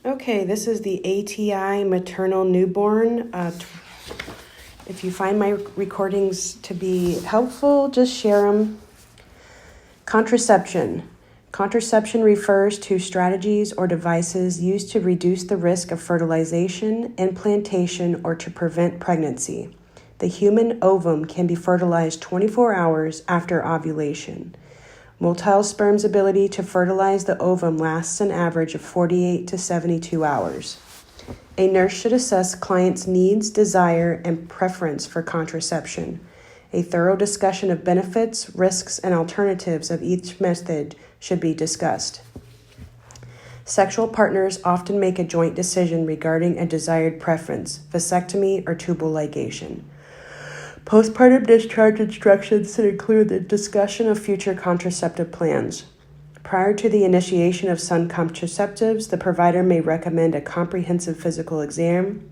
Okay, this is the ATI Maternal Newborn. If you find my recordings to be helpful, just share them. Contraception. Contraception refers to strategies or devices used to reduce the risk of fertilization, implantation, or to prevent pregnancy. The human ovum can be fertilized 24 hours after ovulation. Motile sperm's ability to fertilize the ovum lasts an average of 48 to 72 hours. A nurse should assess clients' needs, desire, and preference for contraception. A thorough discussion of benefits, risks, and alternatives of each method should be discussed. Sexual partners often make a joint decision regarding a desired preference, vasectomy or tubal ligation. Postpartum discharge instructions should include the discussion of future contraceptive plans. Prior to the initiation of some contraceptives, the provider may recommend a comprehensive physical exam,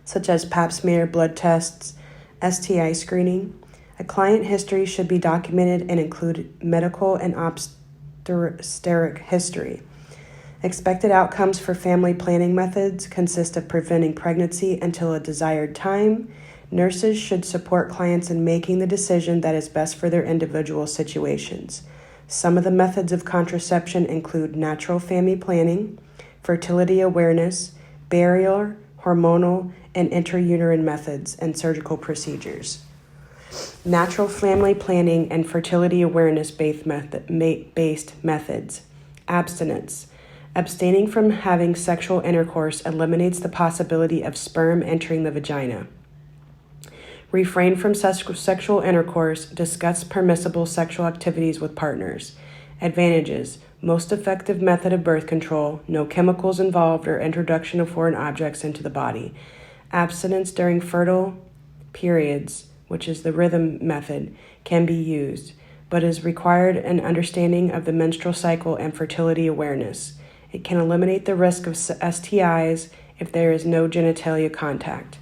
such as pap smear, blood tests, STI screening. A client history should be documented and include medical and obstetric history. Expected outcomes for family planning methods consist of preventing pregnancy until a desired time. Nurses should support clients in making the decision that is best for their individual situations. Some of the methods of contraception include natural family planning, fertility awareness, barial, hormonal, and intrauterine methods, and surgical procedures. Natural family planning and fertility awareness-based methods. Abstinence. Abstaining from having sexual intercourse eliminates the possibility of sperm entering the vagina. Refrain from sexual intercourse. Discuss permissible sexual activities with partners. Advantages. Most effective method of birth control. No chemicals involved or introduction of foreign objects into the body. Abstinence during fertile periods, which is the rhythm method, can be used, but is required an understanding of the menstrual cycle and fertility awareness. It can eliminate the risk of STIs if there is no genitalia contact.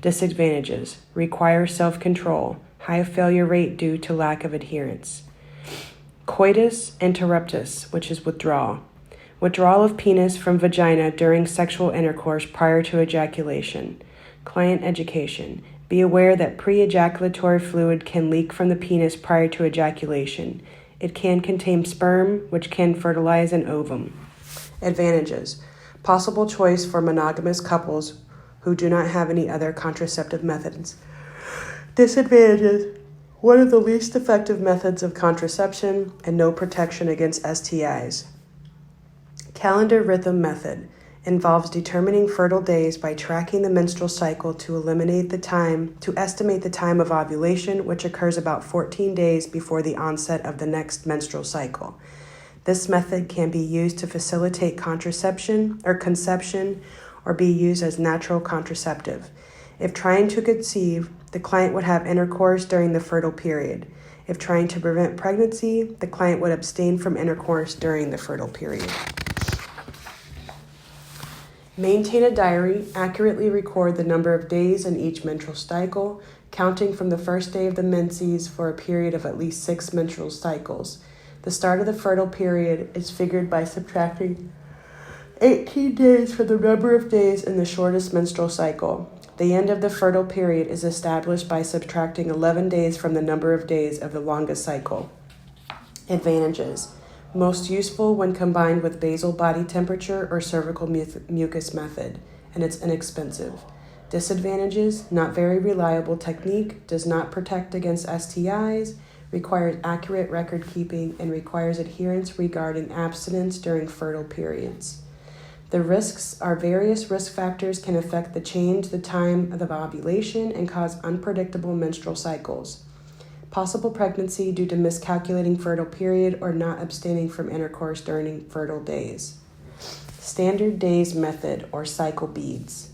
Disadvantages. Require self-control. High failure rate due to lack of adherence. Coitus interruptus, which is withdrawal. Withdrawal of penis from vagina during sexual intercourse prior to ejaculation. Client education. Be aware that pre-ejaculatory fluid can leak from the penis prior to ejaculation. It can contain sperm, which can fertilize an ovum. Advantages. Possible choice for monogamous couples who do not have any other contraceptive methods. Disadvantages. One of the least effective methods of contraception and no protection against STIs. Calendar rhythm method involves determining fertile days by tracking the menstrual cycle to estimate the time of ovulation, which occurs about 14 days before the onset of the next menstrual cycle. This method can be used to facilitate contraception or conception or be used as natural contraceptive. If trying to conceive, the client would have intercourse during the fertile period. If trying to prevent pregnancy, the client would abstain from intercourse during the fertile period. Maintain a diary. Accurately record the number of days in each menstrual cycle, counting from the first day of the menses for a period of at least 6 menstrual cycles. The start of the fertile period is figured by subtracting 18 days for the number of days in the shortest menstrual cycle. The end of the fertile period is established by subtracting 11 days from the number of days of the longest cycle. Advantages. Most useful when combined with basal body temperature or cervical mucus method, and it's inexpensive. Disadvantages. Not very reliable technique, does not protect against STIs, requires accurate record keeping, and requires adherence regarding abstinence during fertile periods. The risks are various risk factors can affect the time of ovulation and cause unpredictable menstrual cycles. Possible pregnancy due to miscalculating fertile period or not abstaining from intercourse during fertile days. Standard days method or cycle beads.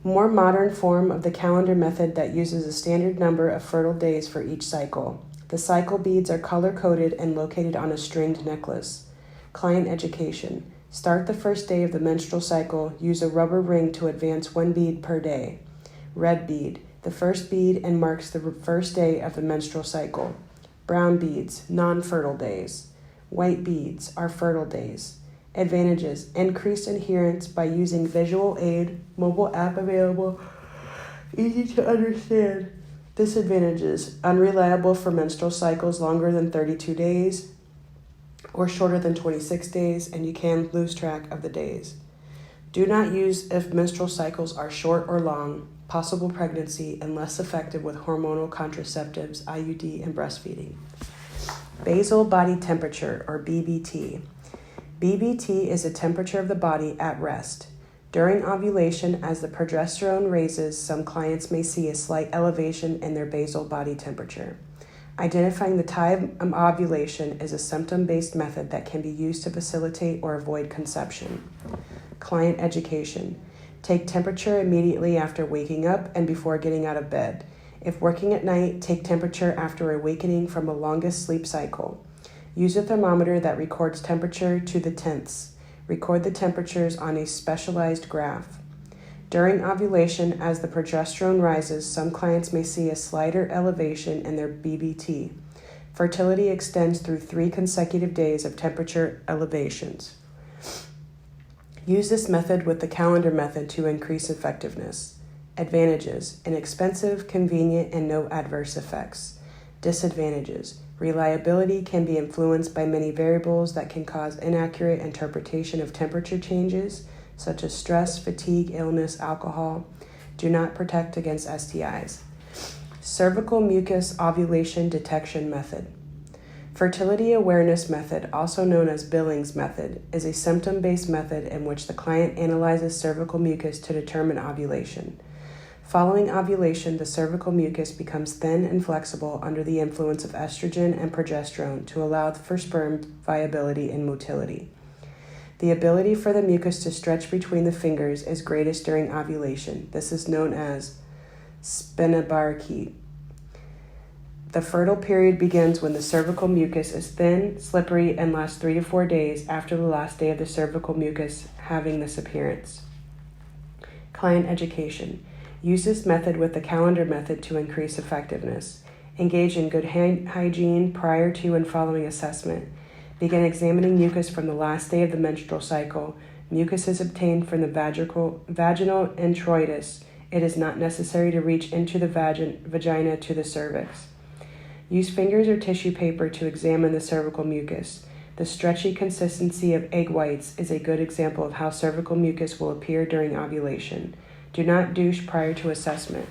More modern form of the calendar method that uses a standard number of fertile days for each cycle. The cycle beads are color-coded and located on a stringed necklace. Client education. Start the first day of the menstrual cycle. Use a rubber ring to advance 1 bead per day. Red bead. The first bead and marks the first day of the menstrual cycle. Brown beads, non-fertile days. White beads are fertile days. Advantages: increased adherence by using visual aid, mobile app available, easy to understand. Disadvantages: unreliable for menstrual cycles longer than 32 days or shorter than 26 days, and you can lose track of the days. Do not use if menstrual cycles are short or long, possible pregnancy, and less effective with hormonal contraceptives, IUD, and breastfeeding. Basal body temperature, or BBT. BBT is a temperature of the body at rest. During ovulation, as the progesterone raises, some clients may see a slight elevation in their basal body temperature. Identifying the time of ovulation is a symptom-based method that can be used to facilitate or avoid conception. Client education. Take temperature immediately after waking up and before getting out of bed. If working at night, take temperature after awakening from a longest sleep cycle. Use a thermometer that records temperature to the tenths. Record the temperatures on a specialized graph. During ovulation, as the progesterone rises, some clients may see a slighter elevation in their BBT. Fertility extends through 3 consecutive days of temperature elevations. Use this method with the calendar method to increase effectiveness. Advantages: inexpensive, convenient, and no adverse effects. Disadvantages: reliability can be influenced by many variables that can cause inaccurate interpretation of temperature changes, such as stress, fatigue, illness, alcohol. Do not protect against STIs. Cervical mucus ovulation detection method. Fertility awareness method, also known as Billings method, is a symptom-based method in which the client analyzes cervical mucus to determine ovulation. Following ovulation, the cervical mucus becomes thin and flexible under the influence of estrogen and progesterone to allow for sperm viability and motility. The ability for the mucus to stretch between the fingers is greatest during ovulation. This is known as spinabarchy. The fertile period begins when the cervical mucus is thin, slippery, and lasts 3 to 4 days after the last day of the cervical mucus having this appearance. Client education. Use this method with the calendar method to increase effectiveness. Engage in good hygiene prior to and following assessment. Begin examining mucus from the last day of the menstrual cycle. Mucus is obtained from the vaginal introitus. It is not necessary to reach into the vagina to the cervix. Use fingers or tissue paper to examine the cervical mucus. The stretchy consistency of egg whites is a good example of how cervical mucus will appear during ovulation. Do not douche prior to assessment.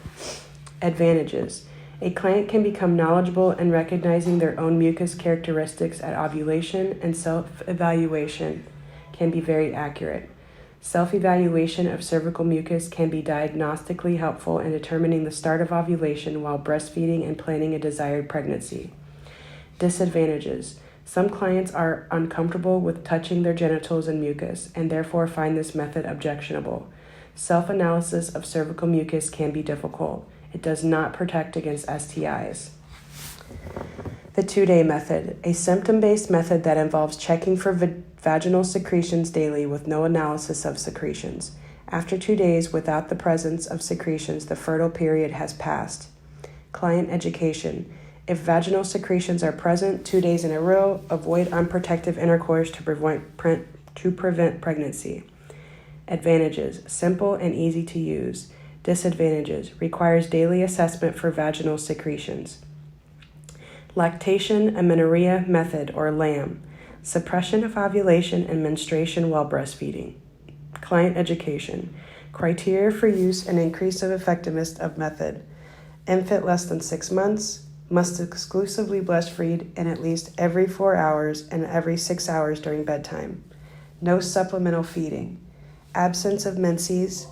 Advantages. A client can become knowledgeable in recognizing their own mucus characteristics at ovulation, and self-evaluation can be very accurate. Self-evaluation of cervical mucus can be diagnostically helpful in determining the start of ovulation while breastfeeding and planning a desired pregnancy. Disadvantages. Some clients are uncomfortable with touching their genitals and mucus and therefore find this method objectionable. Self-analysis of cervical mucus can be difficult. It does not protect against STIs. The 2-day method, a symptom-based method that involves checking for vaginal secretions daily with no analysis of secretions. After 2 days without the presence of secretions, the fertile period has passed. Client education. If vaginal secretions are present 2 days in a row, avoid unprotected intercourse to prevent pregnancy. Advantages, simple and easy to use. Disadvantages, requires daily assessment for vaginal secretions. Lactation amenorrhea method, or LAM, suppression of ovulation and menstruation while breastfeeding. Client education, criteria for use and increase of effectiveness of method. Infant less than 6 months, must exclusively breastfeed in at least every 4 hours and every 6 hours during bedtime. No supplemental feeding. Absence of menses.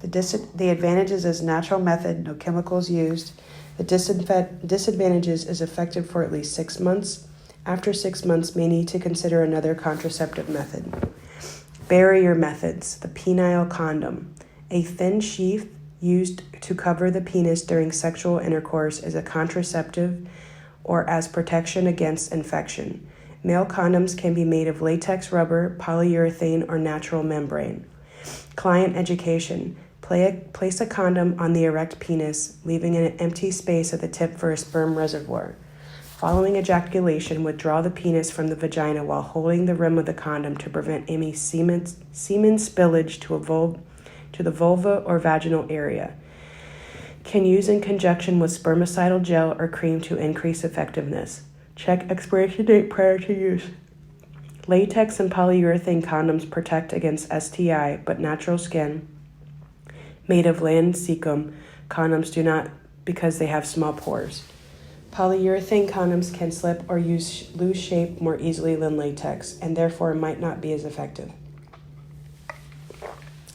The advantages is natural method, no chemicals used. The disadvantages is effective for at least 6 months. After 6 months, may need to consider another contraceptive method. Barrier methods. The penile condom. A thin sheath used to cover the penis during sexual intercourse is a contraceptive or as protection against infection. Male condoms can be made of latex rubber, polyurethane, or natural membrane. Client education. Place a condom on the erect penis, leaving an empty space at the tip for a sperm reservoir. Following ejaculation, withdraw the penis from the vagina while holding the rim of the condom to prevent any semen spillage to the vulva or vaginal area. Can use in conjunction with spermicidal gel or cream to increase effectiveness. Check expiration date prior to use. Latex and polyurethane condoms protect against STI, but natural skin made of land cecum condoms do not because they have small pores. Polyurethane condoms can slip or lose shape more easily than latex, and therefore might not be as effective.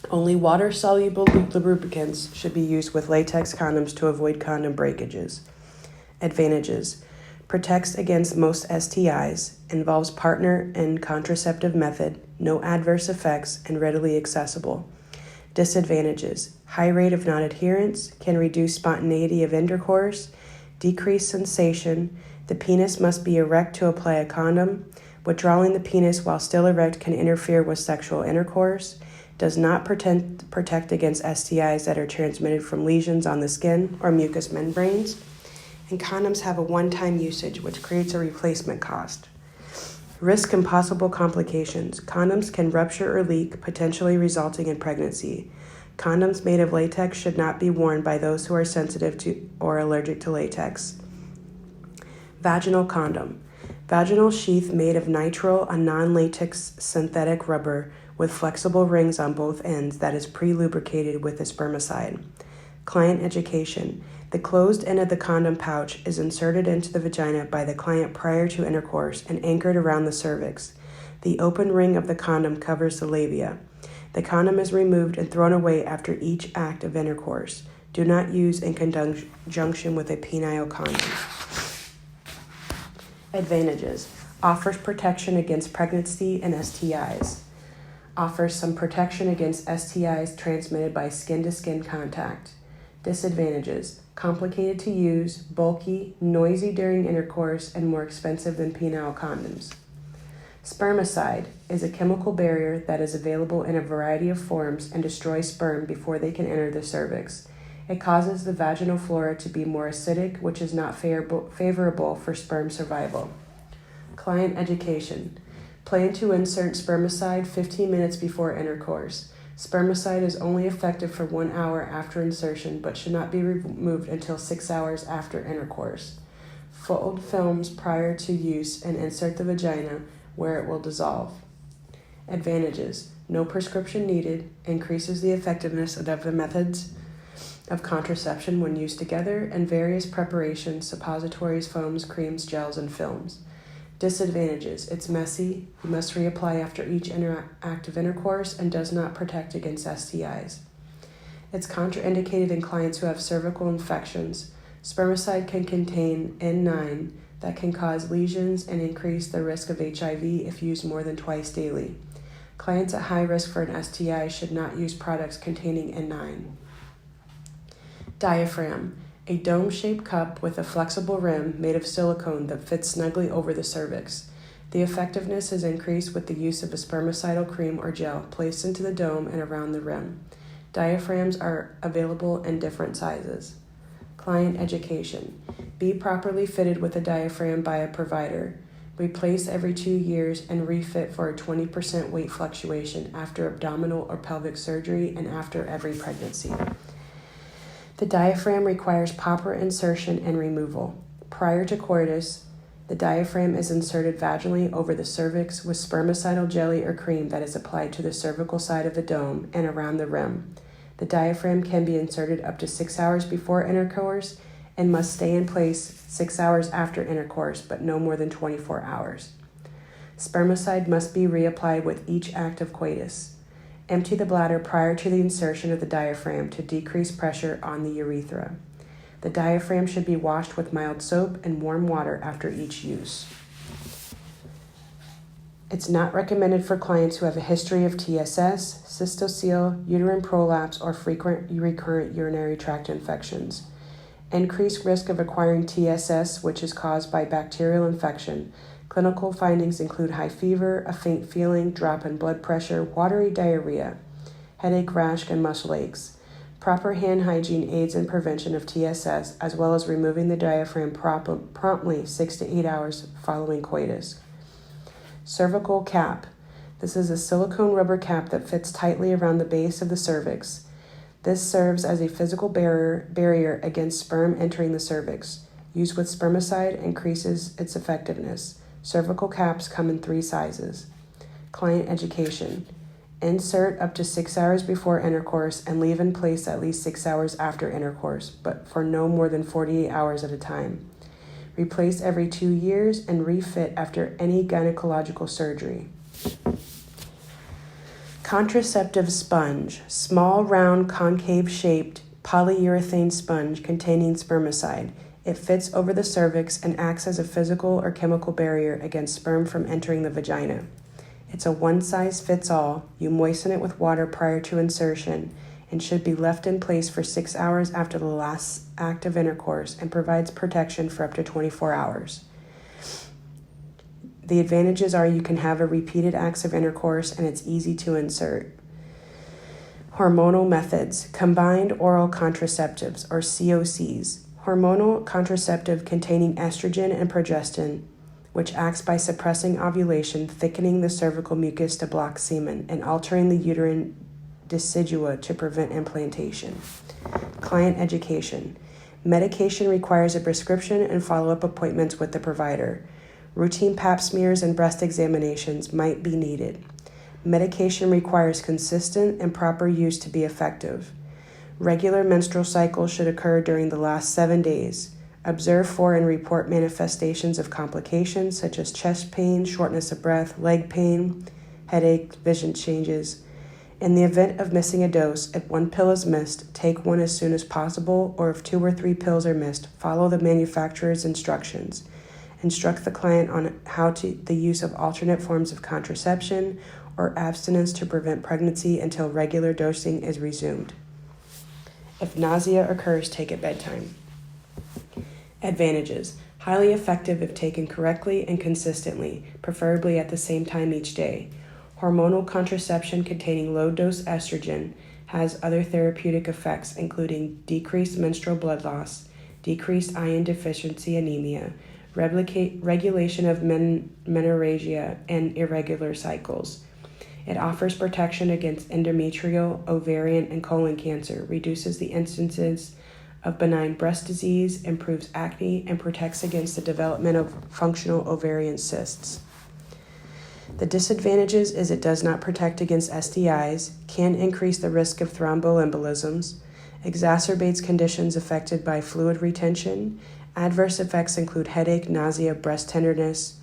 Only water-soluble lubricants should be used with latex condoms to avoid condom breakages. Advantages: protects against most STIs, involves partner and contraceptive method, no adverse effects, and readily accessible. Disadvantages: high rate of non-adherence, can reduce spontaneity of intercourse, decrease sensation, the penis must be erect to apply a condom, withdrawing the penis while still erect can interfere with sexual intercourse, does not protect against STIs that are transmitted from lesions on the skin or mucous membranes, and condoms have a one-time usage, which creates a replacement cost. Risk and possible complications. Condoms can rupture or leak, potentially resulting in pregnancy. Condoms made of latex should not be worn by those who are sensitive to or allergic to latex. Vaginal condom. Vaginal sheath made of nitrile, a non-latex synthetic rubber with flexible rings on both ends that is pre-lubricated with a spermicide. Client education. The closed end of the condom pouch is inserted into the vagina by the client prior to intercourse and anchored around the cervix. The open ring of the condom covers the labia. The condom is removed and thrown away after each act of intercourse. Do not use in conjunction with a penile condom. Advantages: offers protection against pregnancy and STIs. Offers some protection against STIs transmitted by skin-to-skin contact. Disadvantages: complicated to use, bulky, noisy during intercourse, and more expensive than penile condoms. Spermicide is a chemical barrier that is available in a variety of forms and destroys sperm before they can enter the cervix. It causes the vaginal flora to be more acidic, which is not favorable for sperm survival. Client education. Plan to insert spermicide 15 minutes before intercourse. Spermicide is only effective for 1 hour after insertion, but should not be removed until 6 hours after intercourse. Fold films prior to use and insert the vagina where it will dissolve. Advantages: no prescription needed, increases the effectiveness of the methods of contraception when used together, and various preparations, suppositories, foams, creams, gels, and films. Disadvantages: it's messy, you must reapply after each active intercourse, and does not protect against STIs. It's contraindicated in clients who have cervical infections. Spermicide can contain N9 that can cause lesions and increase the risk of HIV if used more than twice daily. Clients at high risk for an STI should not use products containing N9. Diaphragm, a dome-shaped cup with a flexible rim made of silicone that fits snugly over the cervix. The effectiveness is increased with the use of a spermicidal cream or gel placed into the dome and around the rim. Diaphragms are available in different sizes. Client education. Be properly fitted with a diaphragm by a provider. Replace every 2 years and refit for a 20% weight fluctuation after abdominal or pelvic surgery and after every pregnancy. The diaphragm requires proper insertion and removal. Prior to coitus, the diaphragm is inserted vaginally over the cervix with spermicidal jelly or cream that is applied to the cervical side of the dome and around the rim. The diaphragm can be inserted up to 6 hours before intercourse and must stay in place 6 hours after intercourse, but no more than 24 hours. Spermicide must be reapplied with each act of coitus. Empty the bladder prior to the insertion of the diaphragm to decrease pressure on the urethra. The diaphragm should be washed with mild soap and warm water after each use. It's not recommended for clients who have a history of TSS, cystocele, uterine prolapse, or frequent recurrent urinary tract infections. Increased risk of acquiring TSS, which is caused by bacterial infection. Clinical findings include high fever, a faint feeling, drop in blood pressure, watery diarrhea, headache, rash, and muscle aches. Proper hand hygiene aids in prevention of TSS, as well as removing the diaphragm promptly 6 to 8 hours following coitus. Cervical cap. This is a silicone rubber cap that fits tightly around the base of the cervix. This serves as a physical barrier against sperm entering the cervix. Used with spermicide increases its effectiveness. Cervical caps come in 3 sizes. Client education. Insert up to 6 hours before intercourse and leave in place at least 6 hours after intercourse, but for no more than 48 hours at a time. Replace every 2 years and refit after any gynecological surgery. Contraceptive sponge. Small, round, concave-shaped polyurethane sponge containing spermicide. It fits over the cervix and acts as a physical or chemical barrier against sperm from entering the vagina. It's a one-size-fits-all. You moisten it with water prior to insertion and should be left in place for 6 hours after the last act of intercourse and provides protection for up to 24 hours. The advantages are you can have a repeated acts of intercourse and it's easy to insert. Hormonal methods. Combined oral contraceptives, or COCs. Hormonal contraceptive containing estrogen and progestin, which acts by suppressing ovulation, thickening the cervical mucus to block semen, and altering the uterine decidua to prevent implantation. Client education. Medication requires a prescription and follow-up appointments with the provider. Routine pap smears and breast examinations might be needed. Medication requires consistent and proper use to be effective. Regular menstrual cycles should occur during the last 7 days. Observe for and report manifestations of complications such as chest pain, shortness of breath, leg pain, headache, vision changes. In the event of missing a dose, if 1 pill is missed, take 1 as soon as possible, or if 2 or 3 pills are missed, follow the manufacturer's instructions. Instruct the client on the use of alternate forms of contraception or abstinence to prevent pregnancy until regular dosing is resumed. If nausea occurs, take at bedtime. Advantages. Highly effective if taken correctly and consistently, preferably at the same time each day. Hormonal contraception containing low-dose estrogen has other therapeutic effects, including decreased menstrual blood loss, decreased iron deficiency anemia, regulation of menorrhagia, and irregular cycles. It offers protection against endometrial, ovarian, and colon cancer, reduces the instances of benign breast disease, improves acne, and protects against the development of functional ovarian cysts. The disadvantages is it does not protect against STIs, can increase the risk of thromboembolisms, exacerbates conditions affected by fluid retention. Adverse effects include headache, nausea, breast tenderness,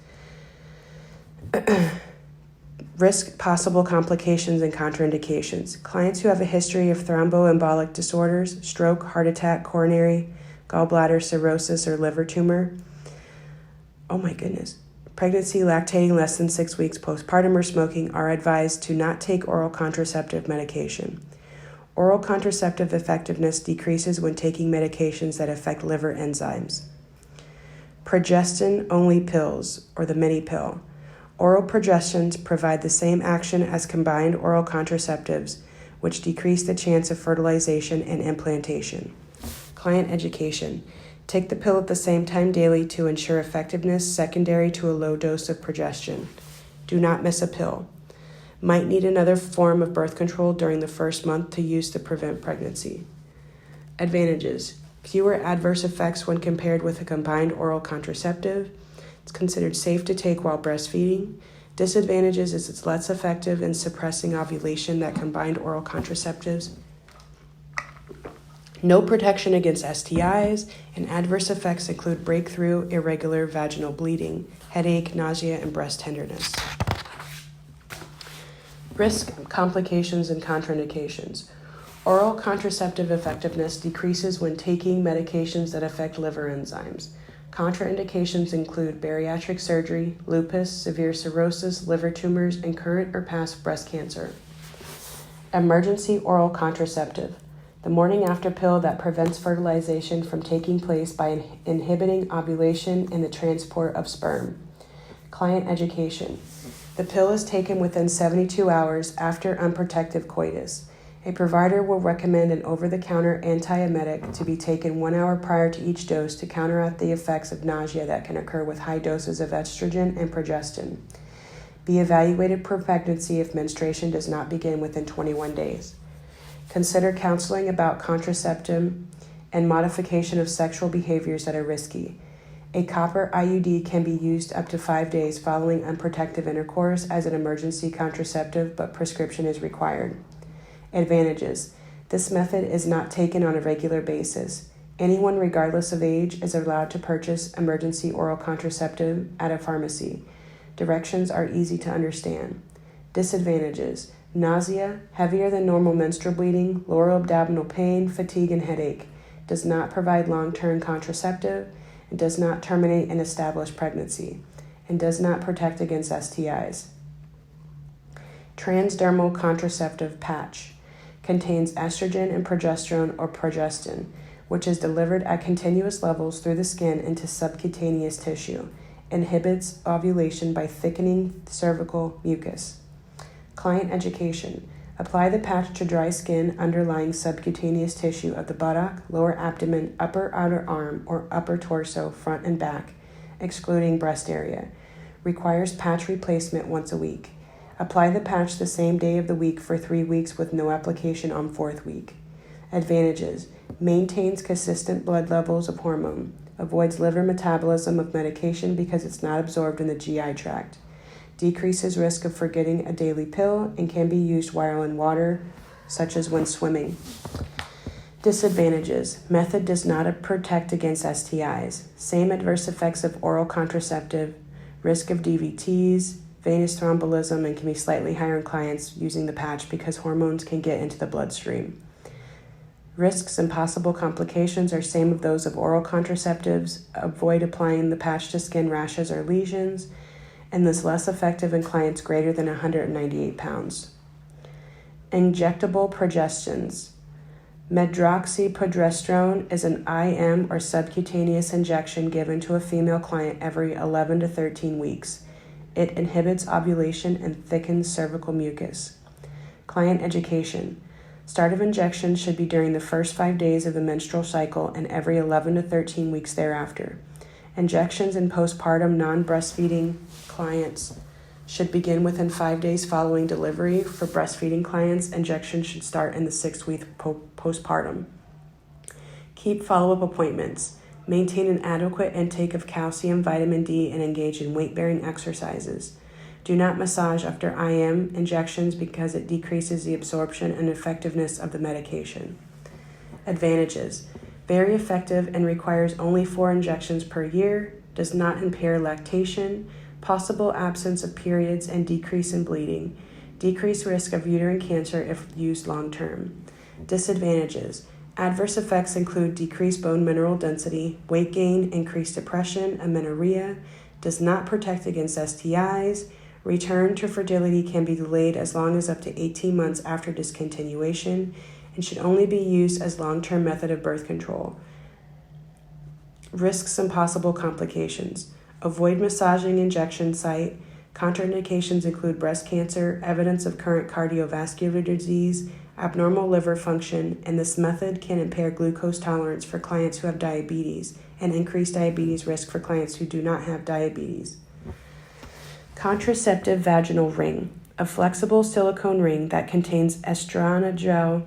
risk possible complications and contraindications. Clients who have a history of thromboembolic disorders, stroke, heart attack, coronary, gallbladder cirrhosis, or liver tumor. Oh my goodness. Pregnancy, lactating less than 6 weeks, postpartum, or smoking are advised to not take oral contraceptive medication. Oral contraceptive effectiveness decreases when taking medications that affect liver enzymes. Progestin-only pills, or the mini pill. Oral progestins provide the same action as combined oral contraceptives, which decrease the chance of fertilization and implantation. Client education. Take the pill at the same time daily to ensure effectiveness secondary to a low dose of progestin. Do not miss a pill. Might need another form of birth control during the first month to use to prevent pregnancy. Advantages. Fewer adverse effects when compared with a combined oral contraceptive. It's considered safe to take while breastfeeding. Disadvantages is it's less effective in suppressing ovulation than combined oral contraceptives. No protection against STIs, and adverse effects include breakthrough, irregular vaginal bleeding, headache, nausea, and breast tenderness. Risk, complications, and contraindications. Oral contraceptive effectiveness decreases when taking medications that affect liver enzymes. Contraindications include bariatric surgery, lupus, severe cirrhosis, liver tumors, and current or past breast cancer. Emergency oral contraceptive. The morning after pill that prevents fertilization from taking place by inhibiting ovulation and the transport of sperm. Client education. The pill is taken within 72 hours after unprotected coitus. A provider will recommend an over-the-counter antiemetic to be taken 1 hour prior to each dose to counteract the effects of nausea that can occur with high doses of estrogen and progestin. Be evaluated per pregnancy if menstruation does not begin within 21 days. Consider counseling about contraception and modification of sexual behaviors that are risky. A copper IUD can be used up to 5 days following unprotected intercourse as an emergency contraceptive, but prescription is required. Advantages. This method is not taken on a regular basis. Anyone, regardless of age, is allowed to purchase emergency oral contraceptive at a pharmacy. Directions are easy to understand. Disadvantages. Nausea, heavier than normal menstrual bleeding, lower abdominal pain, fatigue, and headache. Does not provide long-term contraceptive, and does not terminate an established pregnancy, and does not protect against STIs. Transdermal contraceptive patch contains estrogen and progesterone or progestin, which is delivered at continuous levels through the skin into subcutaneous tissue, inhibits ovulation by thickening cervical mucus. Client education. Apply the patch to dry skin underlying subcutaneous tissue of the buttock, lower abdomen, upper outer arm, or upper torso, front and back, excluding breast area. Requires patch replacement once a week. Apply the patch the same day of the week for 3 weeks with no application on 4th week. Advantages. Maintains consistent blood levels of hormone. Avoids liver metabolism of medication because it's not absorbed in the GI tract. Decreases risk of forgetting a daily pill and can be used while in water, such as when swimming. Disadvantages. Method does not protect against STIs. Same adverse effects of oral contraceptive. Risk of DVTs, venous thrombolism, and can be slightly higher in clients using the patch because hormones can get into the bloodstream. Risks and possible complications are same of those of oral contraceptives. Avoid applying the patch to skin rashes or lesions, and is less effective in clients greater than 198 pounds. Injectable progestins. Medroxyprogesterone is an IM or subcutaneous injection given to a female client every 11 to 13 weeks. It inhibits ovulation and thickens cervical mucus. Client education. Start of injection should be during the first 5 days of the menstrual cycle and every 11 to 13 weeks thereafter. Injections in postpartum non-breastfeeding clients should begin within 5 days following delivery. For breastfeeding clients, injections should start in the 6th week postpartum. Keep follow-up appointments. Maintain an adequate intake of calcium, vitamin D, and engage in weight-bearing exercises. Do not massage after IM injections because it decreases the absorption and effectiveness of the medication. Advantages. Very effective and requires only 4 injections per year, does not impair lactation, possible absence of periods and decrease in bleeding, decreased risk of uterine cancer if used long-term. Disadvantages. Adverse effects include decreased bone mineral density, weight gain, increased depression, amenorrhea, does not protect against STIs, return to fertility can be delayed as long as up to 18 months after discontinuation, and should only be used as long-term method of birth control. Risks and possible complications. Avoid massaging injection site. Contraindications include breast cancer, evidence of current cardiovascular disease, abnormal liver function, and this method can impair glucose tolerance for clients who have diabetes and increase diabetes risk for clients who do not have diabetes. Contraceptive vaginal ring, a flexible silicone ring that contains estradiol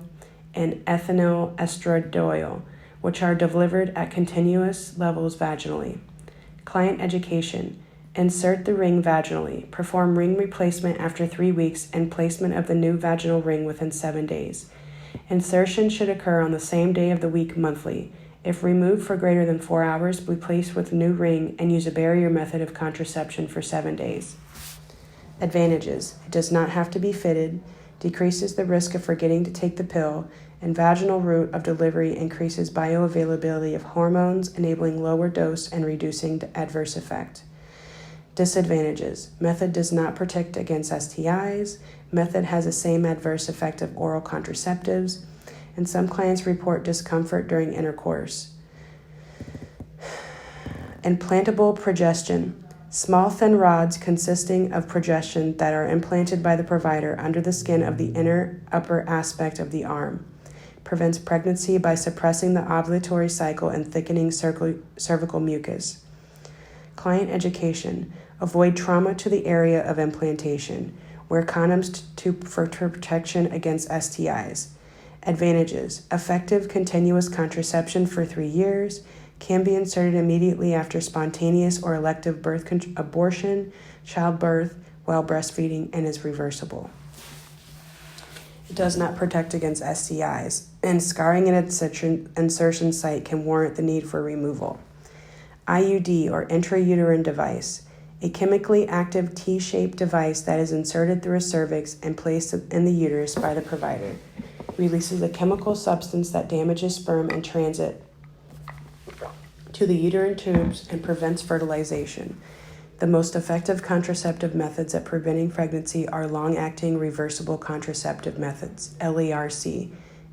and ethinyl estradiol, which are delivered at continuous levels vaginally. Client education. Insert the ring vaginally. Perform ring replacement after 3 weeks and placement of the new vaginal ring within 7 days. Insertion should occur on the same day of the week monthly. If removed for greater than 4 hours, be placed with new ring and use a barrier method of contraception for 7 days. Advantages. It does not have to be fitted, decreases the risk of forgetting to take the pill, and vaginal route of delivery increases bioavailability of hormones, enabling lower dose and reducing the adverse effect. Disadvantages. Method does not protect against STIs. Method has the same adverse effect of oral contraceptives, and some clients report discomfort during intercourse. Implantable progestin. Small thin rods consisting of progesterone that are implanted by the provider under the skin of the inner upper aspect of the arm. Prevents pregnancy by suppressing the ovulatory cycle and thickening cervical mucus. Client education. Avoid trauma to the area of implantation. Wear condoms for protection against STIs. Advantages. Effective continuous contraception for 3 years. Can be inserted immediately after spontaneous or elective abortion, childbirth, while breastfeeding, and is reversible. It does not protect against STIs, and scarring an insertion site can warrant the need for removal. IUD, or intrauterine device, a chemically active T-shaped device that is inserted through a cervix and placed in the uterus by the provider. Releases a chemical substance that damages sperm in transit to the uterine tubes and prevents fertilization. The most effective contraceptive methods at preventing pregnancy are long-acting reversible contraceptive methods, LARC,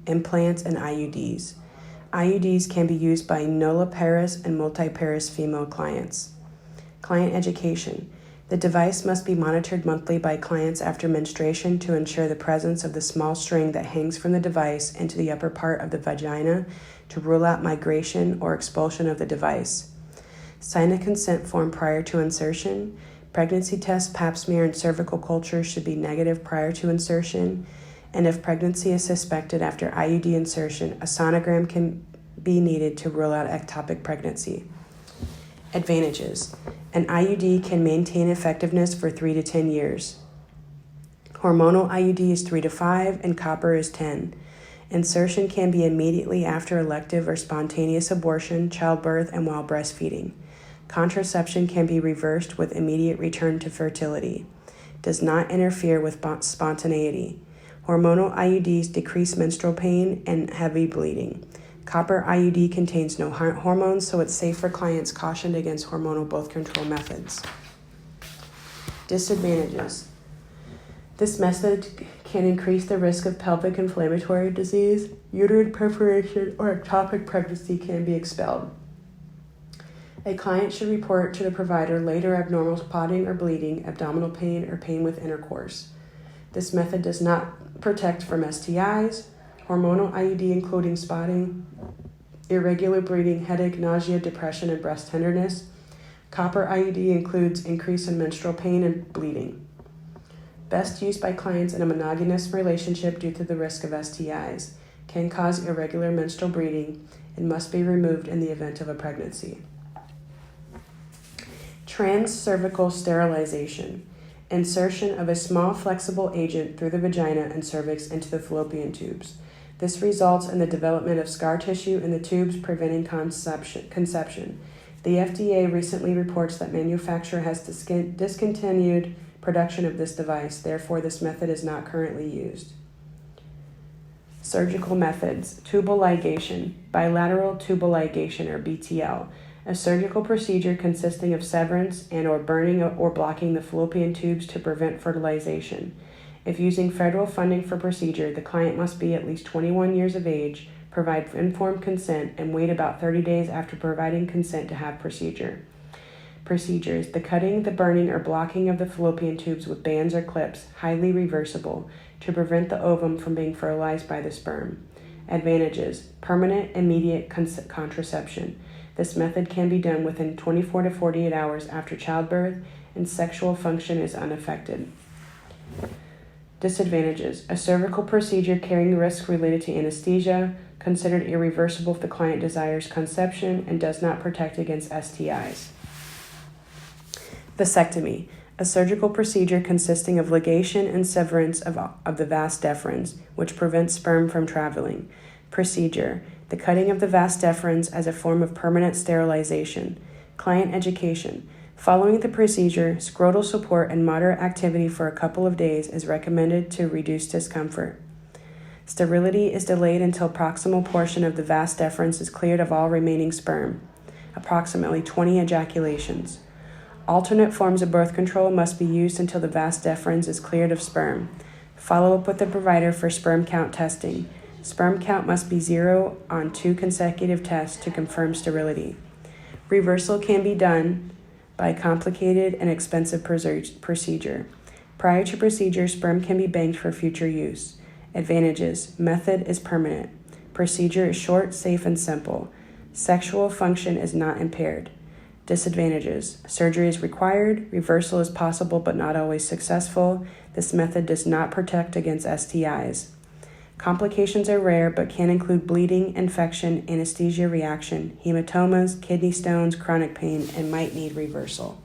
implants, and IUDs. IUDs can be used by nulliparous and multiparous female clients. Client education. The device must be monitored monthly by clients after menstruation to ensure the presence of the small string that hangs from the device into the upper part of the vagina to rule out migration or expulsion of the device. Sign a consent form prior to insertion. Pregnancy tests, pap smear, and cervical culture should be negative prior to insertion. And if pregnancy is suspected after IUD insertion, a sonogram can be needed to rule out ectopic pregnancy. Advantages. An IUD can maintain effectiveness for 3 to 10 years. Hormonal IUD is 3 to 5 and copper is 10. Insertion can be immediately after elective or spontaneous abortion, childbirth, and while breastfeeding. Contraception can be reversed with immediate return to fertility. Does not interfere with spontaneity. Hormonal IUDs decrease menstrual pain and heavy bleeding. Copper IUD contains no hormones, so it's safe for clients cautioned against hormonal birth control methods. Disadvantages. This method can increase the risk of pelvic inflammatory disease, uterine perforation, or ectopic pregnancy can be expelled. A client should report to the provider later abnormal spotting or bleeding, abdominal pain, or pain with intercourse. This method does not protect from STIs. Hormonal IUD including spotting, irregular bleeding, headache, nausea, depression, and breast tenderness. Copper IUD includes increase in menstrual pain and bleeding. Best used by clients in a monogamous relationship due to the risk of STIs. Can cause irregular menstrual bleeding and must be removed in the event of a pregnancy. Transcervical sterilization. Insertion of a small flexible agent through the vagina and cervix into the fallopian tubes. This results in the development of scar tissue in the tubes, preventing conception. The FDA recently reports that manufacturer has discontinued production of this device. Therefore, this method is not currently used. Surgical methods. Tubal ligation, bilateral tubal ligation, or BTL. A surgical procedure consisting of severance and or burning or blocking the fallopian tubes to prevent fertilization. If using federal funding for procedure, the client must be at least 21 years of age, provide informed consent, and wait about 30 days after providing consent to have procedure. Procedures. The cutting, the burning, or blocking of the fallopian tubes with bands or clips, highly reversible, to prevent the ovum from being fertilized by the sperm. Advantages. Permanent, immediate contraception. This method can be done within 24 to 48 hours after childbirth, and sexual function is unaffected. Disadvantages. A cervical procedure carrying risks related to anesthesia, considered irreversible if the client desires conception, and does not protect against STIs. Vasectomy. A surgical procedure consisting of ligation and severance of the vas deferens, which prevents sperm from traveling. Procedure. The cutting of the vas deferens as a form of permanent sterilization. Client education. Following the procedure, scrotal support and moderate activity for a couple of days is recommended to reduce discomfort. Sterility is delayed until proximal portion of the vas deferens is cleared of all remaining sperm, approximately 20 ejaculations. Alternate forms of birth control must be used until the vas deferens is cleared of sperm. Follow up with the provider for sperm count testing. Sperm count must be 0 on 2 consecutive tests to confirm sterility. Reversal can be done by a complicated and expensive procedure. Prior to procedure, sperm can be banked for future use. Advantages: method is permanent. Procedure is short, safe, and simple. Sexual function is not impaired. Disadvantages: surgery is required. Reversal is possible but not always successful. This method does not protect against STIs. Complications are rare but can include bleeding, infection, anesthesia reaction, hematomas, kidney stones, chronic pain, and might need reversal.